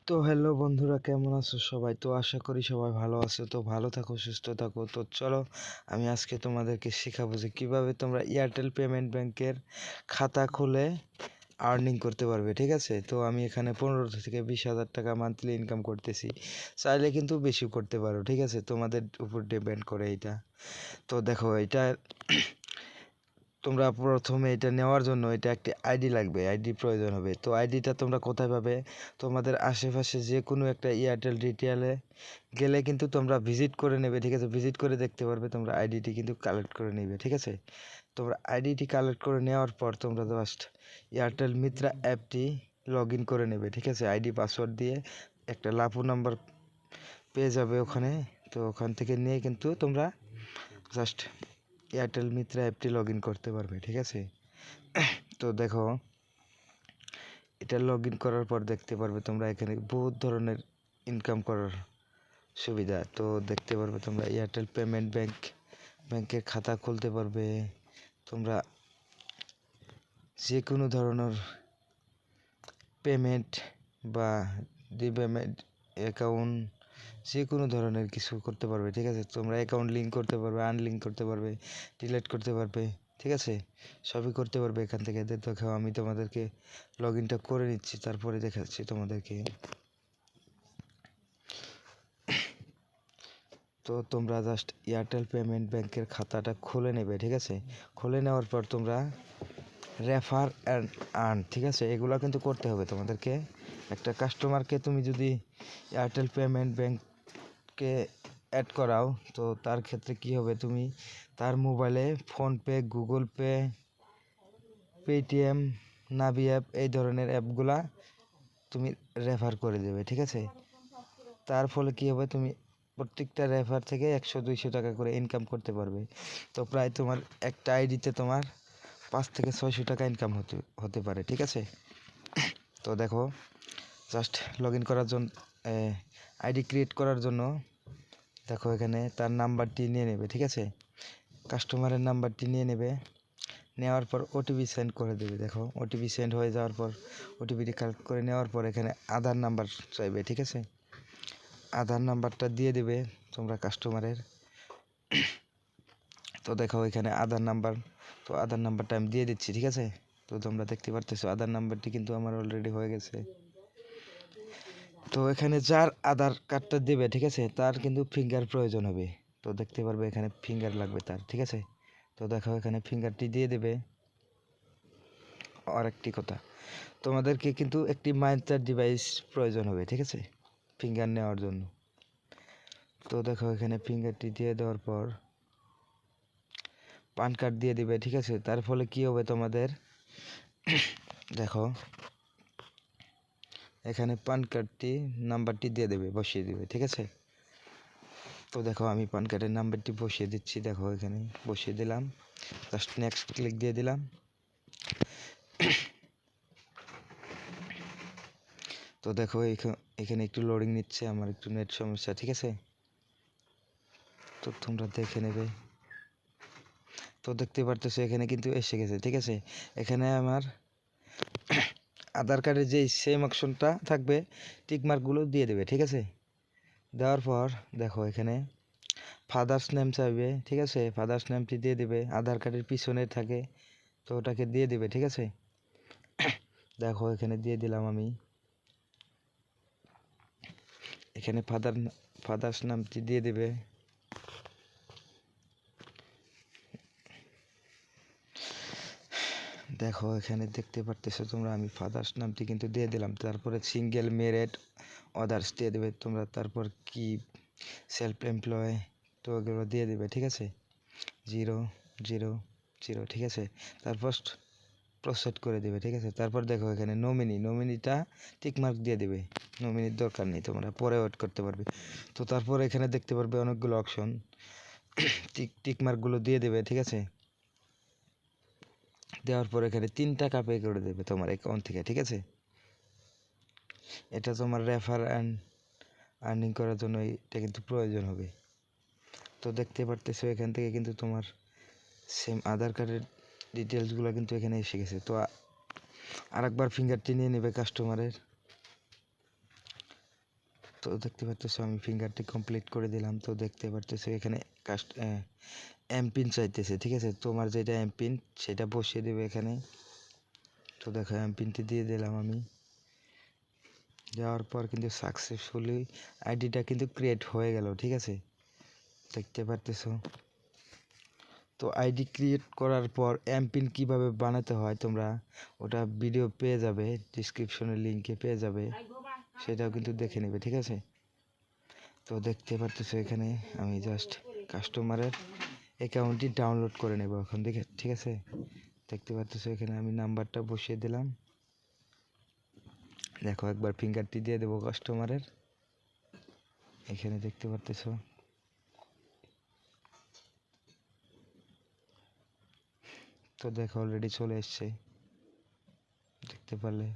তো হ্যালো বন্ধুরা, কেমন আছো সবাই? তো আশা করি সবাই ভালো আছো। তো ভালো থাকো, সুস্থ থাকো। তো চলো, আমি আজকে তোমাদেরকে শেখাবো যে কিভাবে তোমরা এয়ারটেল পেমেন্ট ব্যাংকের খাতা খুলে আর্নিং করতে পারবে। ঠিক আছে, তো আমি এখানে 15 থেকে 20 হাজার টাকা মান্থলি ইনকাম করতেছি। চাইলে কিন্তু বেশি করতে পারো। ঠিক আছে, তোমাদের উপর ডিপেন্ড করে এটা। তো দেখো, এটা তোমরা প্রথমে এটা নেওয়ার জন্য এটা একটি আইডি লাগবে, আইডি প্রয়োজন হবে। তো আইডিটা তোমরা কোথায় পাবে? তোমাদের আশেপাশে যে কোনো একটা এয়ারটেল রিটেলে গেলে কিন্তু তোমরা ভিজিট করে নেবে। ঠিক আছে, ভিজিট করে দেখতে পারবে, তোমরা আইডিটি কিন্তু কালেক্ট করে নেবে। ঠিক আছে, তোমরা আইডিটি কালেক্ট করে নেওয়ার পর তোমরা জাস্ট এয়ারটেল মিত্রা অ্যাপটি লগ ইন করে নেবে। ঠিক আছে, আইডি পাসওয়ার্ড দিয়ে একটা লাফু নাম্বার পেয়ে যাবে ওখানে। তো ওখান থেকে নিয়ে কিন্তু তোমরা জাস্ট এয়ারটেল মিত্রা অ্যাপটি লগ ইন করতে পারবে। ঠিক আছে, তো দেখো, এটা লগ ইন করার পর দেখতে পারবে তোমরা এখানে বহুত ধরনের ইনকাম করার সুবিধা। তো দেখতে পারবে তোমরা এয়ারটেল পেমেন্ট ব্যাংকের খাতা খুলতে পারবে। তোমরা যে কোনো ধরনের পেমেন্ট বা ডিপেমেন্ট অ্যাকাউন্ট, যে কোনো ধরনের কিছু করতে পারবে। ঠিক আছে, তোমরা অ্যাকাউন্ট লিঙ্ক করতে পারবে, আনলিঙ্ক করতে পারবে, ডিলিট করতে পারবে। ঠিক আছে, সবই করতে পারবে এখান থেকে। দেখো, আমি তোমাদেরকে লগ ইনটা করে নিচ্ছি, তারপরে দেখাচ্ছি তোমাদেরকে। তো তোমরা জাস্ট এয়ারটেল পেমেন্ট ব্যাংকের খাতাটা খুলে নেবে। ঠিক আছে, খুলে নেওয়ার পর তোমরা রেফার অ্যান্ড আর্ন, ঠিক আছে, এগুলো কিন্তু করতে হবে তোমাদেরকে। একটা কাস্টমারকে তুমি যদি এয়ারটেল পেমেন্ট ব্যাংকে অ্যাড করাও, তো তার ক্ষেত্রে কি হবে, তুমি তার মোবাইলে ফোনপে, গুগল পে, পেটিএম, নাভি অ্যাপ, এই ধরনের অ্যাপগুলা তুমি রেফার করে দেবে। ঠিক আছে, তার ফলে কি হবে, তুমি প্রত্যেকটা রেফার থেকে 100-200 টাকা করে ইনকাম করতে পারবে। তো প্রায় তোমার একটা আইডিতে তোমার 5 থেকে 600 টাকা ইনকাম হতে পারে। ঠিক আছে, তো দেখো, জাস্ট লগ ইন করার জন্য, আইডি ক্রিয়েট করার জন্য দেখো এখানে তার নাম্বারটি নিয়ে নেবে। ঠিক আছে, কাস্টমারের নাম্বারটি নিয়ে নেবে, নেওয়ার পর ওটিপি সেন্ড করে দেবে। দেখো, ওটিপি সেন্ড হয়ে যাওয়ার পর ওটিপিটি কালেক্ট করে নেওয়ার পর এখানে আধার নাম্বার চাইবে। ঠিক আছে, আধার নাম্বারটা দিয়ে দেবে তোমরা কাস্টমারের। তো দেখো এখানে আধার নাম্বার, তো আধার নাম্বারটা আমি দিয়ে দিচ্ছি। ঠিক আছে, তো তোমরা দেখতে পারতেছো আধার নাম্বারটি কিন্তু আমার অলরেডি হয়ে গেছে। তো এখানে যার আধার কার্ডটা দেবে, ঠিক আছে, তার কিন্তু ফিঙ্গার প্রয়োজন হবে। তো দেখতে পারবে এখানে ফিঙ্গার লাগবে তার। ঠিক আছে, তো দেখো এখানে ফিঙ্গারটি দিয়ে দেবে। আর একটি কথা, তোমাদেরকে কিন্তু একটি মাইন্ডটার ডিভাইস প্রয়োজন হবে। ঠিক আছে, ফিঙ্গার নেওয়ার জন্য। তো দেখো এখানে ফিঙ্গারটি দিয়ে দেওয়ার পর পান কার্ড দিয়ে দিবে। ঠিক আছে, তার ফলে কি হবে তোমাদের, দেখো এখানে পান কার্ডটি নাম্বারটি দিয়ে দেবে, বসিয়ে দেবে। ঠিক আছে, তো দেখো আমি পান কার্ডের নাম্বারটি বসিয়ে দিচ্ছি। দেখো এখানে বসিয়ে দিলাম, জাস্ট নেক্সট ক্লিক দিয়ে দিলাম। তো দেখো এখানে একটু লোডিং নিচ্ছে, আমার একটু নেট সমস্যা। ঠিক আছে, তো তোমরা দেখে নেবে। তো দেখতে পারতেছো এখানে কিন্তু এসে গেছে। ঠিক আছে, এখানে আমার আধার কার্ডের যে সেম অপশনটা থাকবে, টিকমার্কগুলো দিয়ে দেবে। ঠিক আছে, দেওয়ার পর দেখো এখানে ফাদার্স নেম চাইবে। ঠিক আছে, ফাদার্স নেমটি দিয়ে দেবে, আধার কার্ডের পিছনে থাকে, তো ওটাকে দিয়ে দেবে। ঠিক আছে, দেখো এখানে দিয়ে দিলাম আমি। এখানে ফাদার্স নামটি দিয়ে দেবে। দেখো এখানে দেখতে পারতেছো তোমরা, আমি ফাদার্স নামটি কিন্তু দিয়ে দিলাম। তারপরে সিঙ্গেল, মেরিড, আদার্স দিয়ে দেবে তোমরা। তারপর কি সেলফ এমপ্লয়, তো এগুলো দিয়ে দেবে। ঠিক আছে, 000। ঠিক আছে, তারপর প্রসেড করে দেবে। ঠিক আছে, তারপর দেখো এখানে নমিনিটা টিকমার্ক দিয়ে দেবে। নমিনির দরকার নেই, তোমরা পরে ওয়েট করতে পারবে। তো তারপর এখানে দেখতে পারবে অনেকগুলো অপশন, টিকমার্কগুলো দিয়ে দেবে। ঠিক আছে, দেওয়ার পর এখানে 3 টাকা পে করে দেবে তোমার অ্যাকাউন্ট থেকে। ঠিক আছে, এটা তোমার রেফার অ্যান্ড আর্নিং করার জন্য এটা কিন্তু প্রয়োজন হবে। তো দেখতে পারতেছো এখান থেকে কিন্তু তোমার সেম আধার কার্ডের ডিটেলসগুলো কিন্তু এখানে এসে গেছে। তো আরেকবার ফিঙ্গারটি নিয়ে নেবে কাস্টমারের। তো দেখতে পারতেছো আমি ফিঙ্গারটি কমপ্লিট করে দিলাম। তো দেখতে পারতেছো এখানে এমপিন চাইতেছে, ঠিক আছে। তোমার যেটা এমপিন সেটা বসিয়ে দেবে এখানে। তো দেখো এমপিনটি দিয়ে দিলাম আমি। যাওয়ার পর কিন্তু সাকসেসফুলি আইডিটা কিন্তু ক্রিয়েট হয়ে গেল, ঠিক আছে, দেখতে পারতেছো। তো আইডি ক্রিয়েট করার পর এমপিন কিভাবে বানাতে হয় তোমরা ওটা ভিডিও পেয়ে যাবে, ডিসক্রিপশনের লিঙ্কে পেয়ে যাবে, সেটাও কিন্তু দেখে নেবে, ঠিক আছে। তো দেখতে পারতেছো এখানে আমি জাস্ট কাস্টমারের অ্যাকাউন্টটি ডাউনলোড করে নেব এখন, দেখে, ঠিক আছে। দেখতে পারতেছো এখানে আমি নাম্বারটা বসিয়ে দিলাম। দেখো একবার ফিঙ্গারটি দিয়ে দেবো কাস্টমারের, এখানে দেখতে পারতেছো। তো দেখো অলরেডি চলে এসছে, দেখতে পারলে।